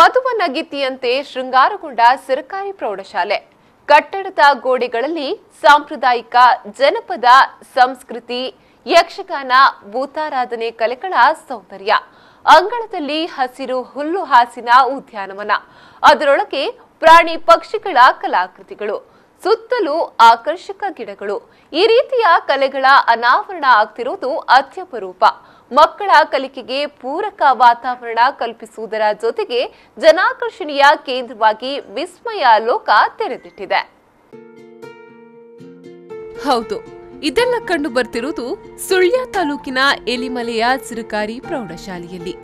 ಮಧುವನಗಿತ್ತಿಯಂತೆ ಶೃಂಗಾರಗೊಂಡ ಸರ್ಕಾರಿ ಪ್ರೌಢಶಾಲೆ. ಕಟ್ಟಡದ ಗೋಡೆಗಳಲ್ಲಿ ಸಾಂಪ್ರದಾಯಿಕ ಜನಪದ ಸಂಸ್ಕೃತಿ, ಯಕ್ಷಗಾನ, ಭೂತಾರಾಧನೆ ಕಲೆಗಳ ಸೌಂದರ್ಯ. ಅಂಗಳದಲ್ಲಿ ಹಸಿರು ಹುಲ್ಲು ಹಾಸಿನ ಉದ್ಯಾನವನ, ಅದರೊಳಗೆ ಪ್ರಾಣಿ ಪಕ್ಷಿಗಳ ಕಲಾಕೃತಿಗಳು, ಸುತ್ತಲೂ ಆಕರ್ಷಕ ಗಿಡಗಳು. ಈ ರೀತಿಯ ಕಲೆಗಳ ಅನಾವರಣ ಆಗ್ತಿರುವುದು ಅತ್ಯಪರೂಪ. ಮಕ್ಕಳ ಕಲಿಕೆಗೆ ಪೂರಕ ವಾತಾವರಣ ಕಲ್ಪಿಸುವುದರ ಜೊತೆಗೆ ಜನಾಕರ್ಷಣೆಯ ಕೇಂದ್ರವಾಗಿ ವಿಸ್ಮಯ ಲೋಕ ತೆರೆದಿಟ್ಟಿದೆ. ಹೌದು, ಇದೆಲ್ಲ ಕಂಡು ಬರ್ತಿರುವುದು ಸುಳ್ಯ ತಾಲೂಕಿನ ಎಲಿಮಲೆಯ ಸರ್ಕಾರಿ ಪ್ರೌಢಶಾಲೆಯಲ್ಲಿ.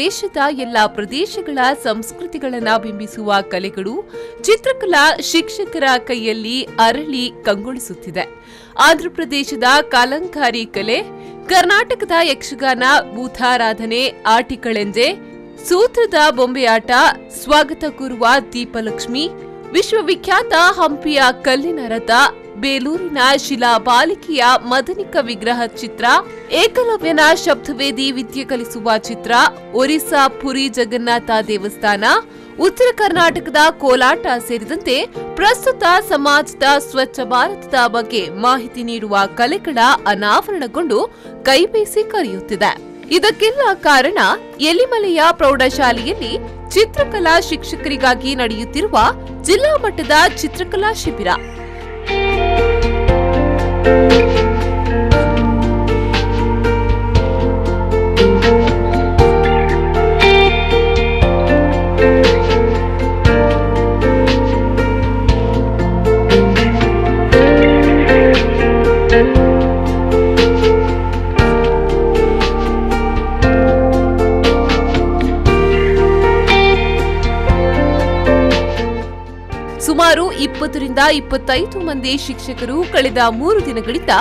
ದೇಶದ ಎಲ್ಲಾ ಪ್ರದೇಶಗಳ ಸಂಸ್ಕೃತಿಗಳನ್ನ ಬಿಂಬಿಸುವ ಕಲೆಗಳು ಚಿತ್ರಕಲಾ ಶಿಕ್ಷಕರ ಕೈಯಲ್ಲಿ ಅರಳಿ ಕಂಗೊಳಿಸುತ್ತಿದೆ. ಆಂಧ್ರಪ್ರದೇಶದ ಕಲಂಕಾರಿ ಕಲೆ, ಕರ್ನಾಟಕದ ಯಕ್ಷಗಾನ, ಭೂತಾರಾಧನೆ, ಆಟಿಕಳೆಂಜೆ, ಸೂತ್ರದ ಬೊಂಬೆಯಾಟ, ಸ್ವಾಗತ ಕೂರುವ ದೀಪಲಕ್ಷ್ಮಿ, ವಿಶ್ವವಿಖ್ಯಾತ ಹಂಪಿಯ ಕಲ್ಲಿನ ರಥ, ಬೇಲೂರಿನ ಶಿಲಾಬಾಲಿಕೆಯ ಮದನಿಕ ವಿಗ್ರಹ ಚಿತ್ರ, ಏಕಲವ್ಯನ ಶಬ್ದವೇದಿ ವಿದ್ಯೆ ಕಲಿಸುವ ಚಿತ್ರ, ಒರಿಸ್ಸಾ ಪುರಿ ಜಗನ್ನಾಥ ದೇವಸ್ಥಾನ, ಉತ್ತರ ಕರ್ನಾಟಕದ ಕೋಲಾಟ ಸೇರಿದಂತೆ ಪ್ರಸ್ತುತ ಸಮಾಜದ ಸ್ವಚ್ಛ ಭಾರತದ ಬಗ್ಗೆ ಮಾಹಿತಿ ನೀಡುವ ಕಲೆಗಳ ಅನಾವರಣಗೊಂಡು ಕೈಬೀಸಿ ಕರೆಯುತ್ತಿದೆ. ಇದಕ್ಕೆಲ್ಲ ಕಾರಣ ಎಲಿಮಲೆಯ ಪ್ರೌಢಶಾಲೆಯಲ್ಲಿ ಚಿತ್ರಕಲಾ ಶಿಕ್ಷಕರಿಗಾಗಿ ನಡೆಯುತ್ತಿರುವ ಜಿಲ್ಲಾ ಮಟ್ಟದ ಚಿತ್ರಕಲಾ ಶಿಬಿರ. ಸುಮಾರು 20ರಿಂದ 25 ಮಂದಿ ಶಿಕ್ಷಕರು ಕಳೆದ 3 ದಿನಗಳಿಂದ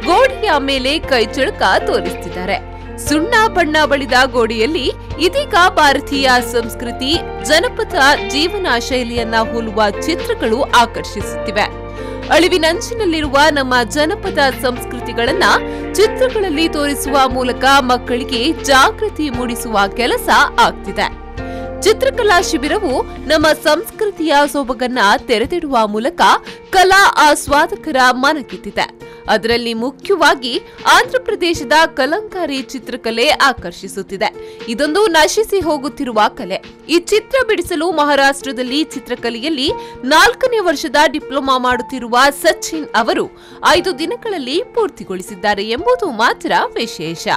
ಗೋಡೆಯ ಮೇಲೆ ಕೈಚಳಕ ತೋರಿಸುತ್ತಿದ್ದಾರೆ. ಸುಣ್ಣ ಬಣ್ಣ ಬಳಿದ ಗೋಡೆಯಲ್ಲಿ ಇದೀಗ ಭಾರತೀಯ ಸಂಸ್ಕೃತಿ, ಜನಪದ ಜೀವನ ಶೈಲಿಯನ್ನ ಹೋಲುವ ಚಿತ್ರಗಳು ಆಕರ್ಷಿಸುತ್ತಿವೆ. ಅಳಿವಿನಂಚಿನಲ್ಲಿರುವ ನಮ್ಮ ಜನಪದ ಸಂಸ್ಕೃತಿಗಳನ್ನ ಚಿತ್ರಗಳಲ್ಲಿ ತೋರಿಸುವ ಮೂಲಕ ಮಕ್ಕಳಿಗೆ ಜಾಗೃತಿ ಮೂಡಿಸುವ ಕೆಲಸ ಆಗ್ತಿದೆ. ಚಿತ್ರಕಲಾ ಶಿಬಿರವು ನಮ್ಮ ಸಂಸ್ಕೃತಿಯ ಸೊಬಗನ್ನ ತೆರೆದಿಡುವ ಮೂಲಕ ಕಲಾ ಆಸ್ವಾದಕರ ಮನಗೆದ್ದಿದೆ. ಅದರಲ್ಲಿ ಮುಖ್ಯವಾಗಿ ಆಂಧ್ರಪ್ರದೇಶದ ಕಲಂಕಾರಿ ಚಿತ್ರಕಲೆ ಆಕರ್ಷಿಸುತ್ತಿದೆ. ಇದೊಂದು ನಶಿಸಿ ಹೋಗುತ್ತಿರುವ ಕಲೆ. ಈ ಚಿತ್ರ ಬಿಡಿಸಲು ಮಹಾರಾಷ್ಟ್ರದಲ್ಲಿ ಚಿತ್ರಕಲೆಯಲ್ಲಿ 4ನೇ ವರ್ಷದ ಡಿಪ್ಲೊಮಾ ಮಾಡುತ್ತಿರುವ ಸಚಿನ್ ಅವರು 5 ದಿನಗಳಲ್ಲಿ ಪೂರ್ತಿಗೊಳಿಸಿದ್ದಾರೆ ಎಂಬುದು ಮಾತ್ರ ವಿಶೇಷ.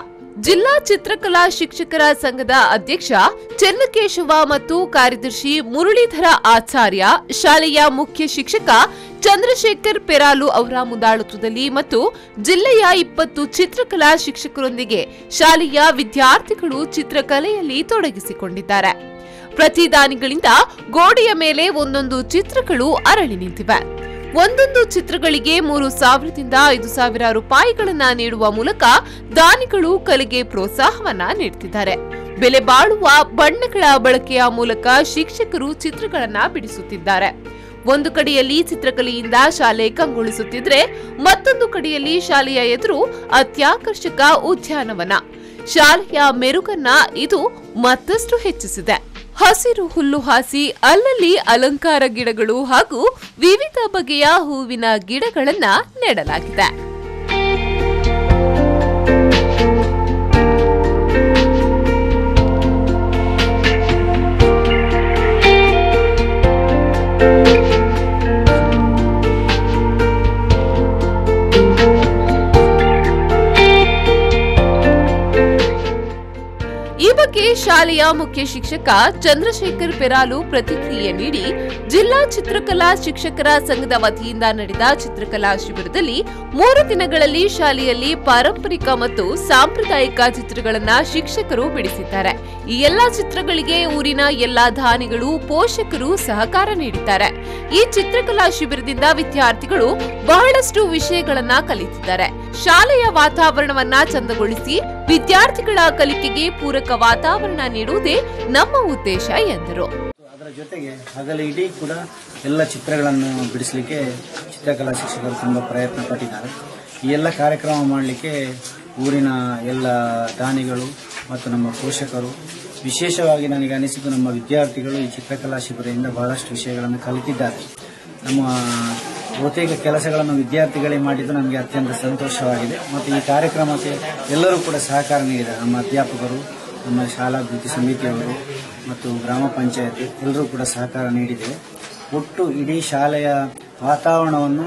ಜಿಲ್ಲಾ ಚಿತ್ರಕಲಾ ಶಿಕ್ಷಕರ ಸಂಘದ ಅಧ್ಯಕ್ಷ ಚೆನ್ನಕೇಶವ ಮತ್ತು ಕಾರ್ಯದರ್ಶಿ ಮುರಳೀಧರ ಆಚಾರ್ಯ, ಶಾಲೆಯ ಮುಖ್ಯ ಶಿಕ್ಷಕ ಚಂದ್ರಶೇಖರ್ ಪೆರಾಲು ಅವರ ಮುಂದಾಳತ್ವದಲ್ಲಿ ಮತ್ತು ಜಿಲ್ಲೆಯ 20 ಚಿತ್ರಕಲಾ ಶಿಕ್ಷಕರೊಂದಿಗೆ ಶಾಲೆಯ ವಿದ್ಯಾರ್ಥಿಗಳು ಚಿತ್ರಕಲೆಯಲ್ಲಿ ತೊಡಗಿಸಿಕೊಂಡಿದ್ದಾರೆ. ಪ್ರತಿ ದಾನಿಗಳಿಂದ ಗೋಡೆಯ ಮೇಲೆ ಒಂದೊಂದು ಚಿತ್ರಗಳು ಅರಳಿ ನಿಂತಿವೆ. ಒಂದೊಂದು ಚಿತ್ರಗಳಿಗೆ 3,000ರಿಂದ 5,000 ರೂಪಾಯಿಗಳನ್ನ ನೀಡುವ ಮೂಲಕ ದಾನಿಗಳು ಕಲೆಗೆ ಪ್ರೋತ್ಸಾಹವನ್ನ ನೀಡುತ್ತಿದ್ದಾರೆ. ಬೆಲೆ ಬಾಳುವ ಬಣ್ಣಗಳ ಬಳಕೆಯ ಮೂಲಕ ಶಿಕ್ಷಕರು ಚಿತ್ರಗಳನ್ನ ಬಿಡಿಸುತ್ತಿದ್ದಾರೆ. ಒಂದು ಕಡೆಯಲ್ಲಿ ಚಿತ್ರಕಲೆಯಿಂದ ಶಾಲೆ ಕಂಗೊಳಿಸುತ್ತಿದ್ರೆ, ಮತ್ತೊಂದು ಕಡೆಯಲ್ಲಿ ಶಾಲೆಯ ಎದುರು ಅತ್ಯಾಕರ್ಷಕ ಉದ್ಯಾನವನ. ಶಾಲೆಯ ಮೆರುಗನ್ನ ಇದು ಮತ್ತಷ್ಟು ಹೆಚ್ಚಿಸಿದೆ. ಹಸಿರು ಹುಲ್ಲು ಹಾಸಿ ಅಲ್ಲಲ್ಲಿ ಅಲಂಕಾರ ಗಿಡಗಳು ಹಾಗೂ ವಿವಿಧ ಬಗೆಯ ಹೂವಿನ ಗಿಡಗಳನ್ನ ನೆಡಲಾಗಿದೆ. ಈ ಬಗ್ಗೆ ಶಾಲೆಯ ಮುಖ್ಯ ಶಿಕ್ಷಕ ಚಂದ್ರಶೇಖರ್ ಪೆರಾಲು ಪ್ರತಿಕ್ರಿಯೆ ನೀಡಿ, ಜಿಲ್ಲಾ ಚಿತ್ರಕಲಾ ಶಿಕ್ಷಕರ ಸಂಘದ ವತಿಯಿಂದ ನಡೆದ ಚಿತ್ರಕಲಾ ಶಿಬಿರದಲ್ಲಿ 3 ದಿನಗಳಲ್ಲಿ ಶಾಲೆಯಲ್ಲಿ ಪಾರಂಪರಿಕ ಮತ್ತು ಸಾಂಪ್ರದಾಯಿಕ ಚಿತ್ರಗಳನ್ನ ಶಿಕ್ಷಕರು ಬಿಡಿಸಿದ್ದಾರೆ. ಈ ಎಲ್ಲಾ ಚಿತ್ರಗಳಿಗೆ ಊರಿನ ಎಲ್ಲಾ ದಾನಿಗಳು, ಪೋಷಕರು ಸಹಕಾರ ನೀಡಿದ್ದಾರೆ. ಈ ಚಿತ್ರಕಲಾ ಶಿಬಿರದಿಂದ ವಿದ್ಯಾರ್ಥಿಗಳು ಬಹಳಷ್ಟು ವಿಷಯಗಳನ್ನ ಕಲಿತಿದ್ದಾರೆ. ಶಾಲೆಯ ವಾತಾವರಣವನ್ನ ಚಂದಗೊಳಿಸಿ ವಿದ್ಯಾರ್ಥಿಗಳ ಕಲಿಕೆಗೆ ಪೂರಕ ವಾತಾವರಣ ನೀಡುವುದೇ ನಮ್ಮ ಉದ್ದೇಶ ಎಂದರು. ಅದರ ಜೊತೆಗೆ ಹಗಲಿಡೀ ಕೂಡ ಎಲ್ಲ ಚಿತ್ರಗಳನ್ನು ಬಿಡಿಸಲಿಕ್ಕೆ ಚಿತ್ರಕಲಾ ಶಿಕ್ಷಕರು ತುಂಬ ಪ್ರಯತ್ನ ಪಟ್ಟಿದ್ದಾರೆ. ಈ ಎಲ್ಲ ಕಾರ್ಯಕ್ರಮ ಮಾಡಲಿಕ್ಕೆ ಊರಿನ ಎಲ್ಲ ದಾನಿಗಳು ಮತ್ತು ನಮ್ಮ ಪೋಷಕರು ವಿಶೇಷವಾಗಿ ನನಗೆ ಅನಿಸಿದ್ದು ನಮ್ಮ ವಿದ್ಯಾರ್ಥಿಗಳು ಈ ಚಿತ್ರಕಲಾ ಶಿಬಿರದಿಂದ ಬಹಳಷ್ಟು ವಿಷಯಗಳನ್ನು ಕಲಿತಿದ್ದಾರೆ. ನಮ್ಮ ಬಹುತೇಕ ಕೆಲಸಗಳನ್ನು ವಿದ್ಯಾರ್ಥಿಗಳೇ ಮಾಡಿದ್ದು ನಮಗೆ ಅತ್ಯಂತ ಸಂತೋಷವಾಗಿದೆ. ಮತ್ತು ಈ ಕಾರ್ಯಕ್ರಮಕ್ಕೆ ಎಲ್ಲರೂ ಕೂಡ ಸಹಕಾರ ನೀಡಿದ್ದಾರೆ. ನಮ್ಮ ಅಧ್ಯಾಪಕರು, ನಮ್ಮ ಶಾಲಾಭಿವೃದ್ಧಿ ಸಮಿತಿಯವರು ಮತ್ತು ಗ್ರಾಮ ಪಂಚಾಯತ್ ಎಲ್ಲರೂ ಕೂಡ ಸಹಕಾರ ನೀಡಿದ್ದೇವೆ. ಒಟ್ಟು ಇಡೀ ಶಾಲೆಯ ವಾತಾವರಣವನ್ನು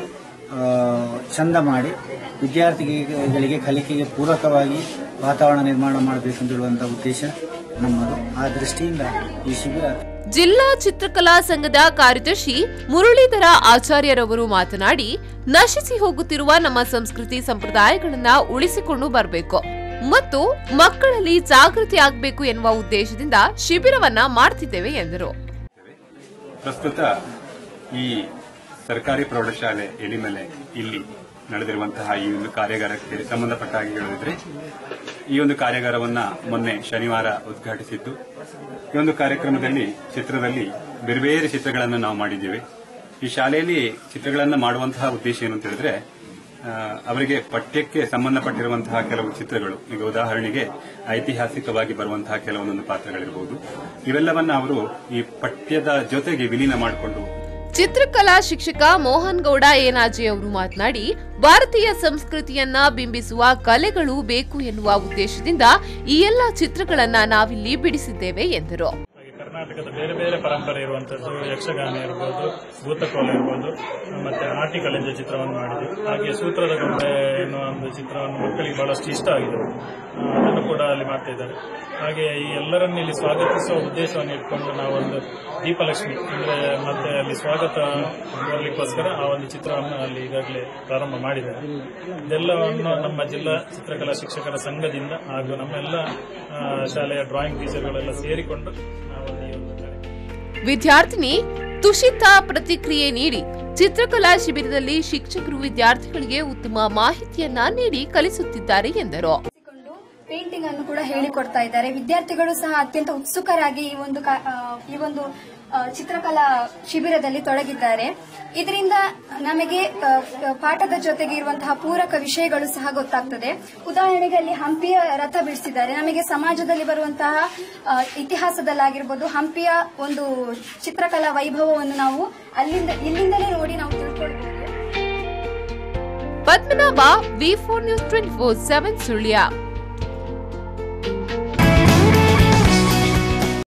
ಚಂದ ಮಾಡಿ ವಿದ್ಯಾರ್ಥಿಗಳಿಗೆ ಕಲಿಕೆಗೆ ಪೂರಕವಾಗಿ ವಾತಾವರಣ ನಿರ್ಮಾಣ ಮಾಡಬೇಕೆಂದಿರುವಂಥ ಉದ್ದೇಶ ನಮ್ಮದು. ಆ ದೃಷ್ಟಿಯಿಂದ ಈ ಶಿಬಿರ. ಜಿಲ್ಲಾ ಚಿತ್ರಕಲಾ ಸಂಘದ ಕಾರ್ಯದರ್ಶಿ ಮುರಳೀಧರ ಆಚಾರ್ಯರವರು ಮಾತನಾಡಿ, ನಶಿಸಿ ಹೋಗುತ್ತಿರುವ ನಮ್ಮ ಸಂಸ್ಕೃತಿ ಸಂಪ್ರದಾಯಗಳನ್ನ ಉಳಿಸಿಕೊಂಡು ಬರಬೇಕು ಮತ್ತು ಮಕ್ಕಳಲ್ಲಿ ಜಾಗೃತಿ ಆಗಬೇಕು ಎನ್ನುವ ಉದ್ದೇಶದಿಂದ ಶಿಬಿರವನ್ನ ಮಾಡ್ತಿದ್ದೇವೆ ಎಂದರು. ಪ್ರಸ್ತುತ ಈ ಸರ್ಕಾರಿ ಪ್ರೌಢಶಾಲೆ ಎಲಿಮಲೆ ಇಲ್ಲಿ ನಡೆದಿರುವಂತಹ ಈ ಒಂದು ಕಾರ್ಯಾಗಾರಕ್ಕೆ ಸಂಬಂಧಪಟ್ಟ ಹಾಗೆ ಹೇಳುವುದಿದ್ರೆ, ಈ ಒಂದು ಕಾರ್ಯಾಗಾರವನ್ನ ಮೊನ್ನೆ ಶನಿವಾರ ಉದ್ಘಾಟಿಸಿದ್ದು. ಈ ಒಂದು ಕಾರ್ಯಕ್ರಮದಲ್ಲಿ ಚಿತ್ರದಲ್ಲಿ ಬೇರೆ ಬೇರೆ ಚಿತ್ರಗಳನ್ನು ನಾವು ಮಾಡಿದ್ದೇವೆ. ಈ ಶಾಲೆಯಲ್ಲಿ ಚಿತ್ರಗಳನ್ನು ಮಾಡುವಂತಹ ಉದ್ದೇಶ ಏನು ಅಂತ ಹೇಳಿದ್ರೆ, ಅವರಿಗೆ ಪಠ್ಯಕ್ಕೆ ಸಂಬಂಧಪಟ್ಟಿರುವಂತಹ ಕೆಲವು ಚಿತ್ರಗಳು, ಈಗ ಉದಾಹರಣೆಗೆ ಐತಿಹಾಸಿಕವಾಗಿ ಬರುವಂತಹ ಕೆಲವೊಂದೊಂದು ಪಾತ್ರಗಳಿರಬಹುದು, ಇವೆಲ್ಲವನ್ನ ಅವರು ಈ ಪಠ್ಯದ ಜೊತೆಗೆ ವಿಲೀನ ಮಾಡಿಕೊಂಡು. ಚಿತ್ರಕಲಾ ಶಿಕ್ಷಕ ಮೋಹನ್ ಗೌಡ ಏನಾಜಿ ಅವರು ಮಾತನಾಡಿ, ಭಾರತೀಯ ಸಂಸ್ಕೃತಿಯನ್ನ ಬಿಂಬಿಸುವ ಕಲೆಗಳು ಬೇಕು ಎನ್ನುವ ಉದ್ದೇಶದಿಂದ ಈ ಎಲ್ಲ ಚಿತ್ರಗಳನ್ನ ನಾವಿಲ್ಲಿ ಬಿಡಿಸಿದ್ದೇವೆ ಎಂದರು. ಕರ್ನಾಟಕದ ಬೇರೆ ಬೇರೆ ಪರಂಪರೆ ಇರುವಂತದ್ದು ಯಕ್ಷಗಾನ ಇರಬಹುದು, ಭೂತಕೋಲ ಇರಬಹುದು, ಮತ್ತೆ ಆಟಿಕಲೆಂಜ ಚಿತ್ರವನ್ನು ಮಾಡಿದ್ವಿ. ಹಾಗೆ ಸೂತ್ರದ ಗೊಂಬೆ ಎನ್ನುವ ಒಂದು ಚಿತ್ರವನ್ನು ಮಕ್ಕಳಿಗೆ ಬಹಳಷ್ಟು ಇಷ್ಟ ಆಗಿದೆ, ಅದನ್ನು ಕೂಡ ಅಲ್ಲಿ ಮಾಡ್ತಾ ಇದ್ದಾರೆ. ಹಾಗೆ ಈ ಎಲ್ಲರನ್ನು ಇಲ್ಲಿ ಸ್ವಾಗತಿಸುವ ಉದ್ದೇಶವನ್ನು ಇಟ್ಕೊಂಡು ನಾವೊಂದು ದೀಪಲಕ್ಷ್ಮಿ ಅಂದ್ರೆ ಮತ್ತೆ ಅಲ್ಲಿ ಸ್ವಾಗತ ಮಾಡಲಿಕ್ಕೋಸ್ಕರ ಆ ಒಂದು ಚಿತ್ರವನ್ನು ಅಲ್ಲಿ ಈಗಾಗಲೇ ಪ್ರಾರಂಭ ಮಾಡಿದ್ದಾರೆ. ಇದೆಲ್ಲವನ್ನು ನಮ್ಮ ಜಿಲ್ಲಾ ಚಿತ್ರಕಲಾ ಶಿಕ್ಷಕರ ಸಂಘದಿಂದ ಹಾಗೂ ನಮ್ಮೆಲ್ಲ ಶಾಲೆಯ ಡ್ರಾಯಿಂಗ್ ಟೀಚರ್ಗಳೆಲ್ಲ ಸೇರಿಕೊಂಡು ವಿದ್ಯಾರ್ಥಿನಿ ತುಷಿತಾ ಪ್ರತಿಕ್ರಿಯೆ ನೀಡಿ, ಚಿತ್ರಕಲಾ ಶಿಬಿರದಲ್ಲಿ ಶಿಕ್ಷಕರು ವಿದ್ಯಾರ್ಥಿಗಳಿಗೆ ಉತ್ತಮ ಮಾಹಿತಿಯನ್ನ ನೀಡಿ ಕಲಿಸುತ್ತಿದ್ದಾರೆ ಎಂದರು. ಪೇಂಟಿಂಗ್ ಅನ್ನು ಕೂಡ ಹೇಳಿಕೊಡ್ತಾ ಇದ್ದಾರೆ. ವಿದ್ಯಾರ್ಥಿಗಳು ಸಹ ಅತ್ಯಂತ ಉತ್ಸುಕರಾಗಿ ಈ ಒಂದು ಚಿತ್ರಕಲಾ ಶಿಬಿರದಲ್ಲಿ ತೊಡಗಿದ್ದಾರೆ. ಇದರಿಂದ ನಮಗೆ ಪಾಠದ ಜೊತೆಗೆ ಇರುವಂತಹ ಪೂರಕ ವಿಷಯಗಳು ಸಹ ಗೊತ್ತಾಗ್ತದೆ. ಉದಾಹರಣೆಗೆ ಅಲ್ಲಿ ಹಂಪಿಯ ರಥ ಬಿಡಿಸಿದ್ದಾರೆ. ನಮಗೆ ಸಮಾಜದಲ್ಲಿ ಬರುವಂತಹ ಇತಿಹಾಸದಲ್ಲಾಗಿರ್ಬೋದು ಹಂಪಿಯ ಒಂದು ಚಿತ್ರಕಲಾ ವೈಭವವನ್ನು ನಾವು ಇಲ್ಲಿಂದಲೇ ನೋಡಿ ನಾವು ತಿಳ್ಕೊಳ್ಬಹುದು. Padmanabha, V4 News 24/7 Sullia.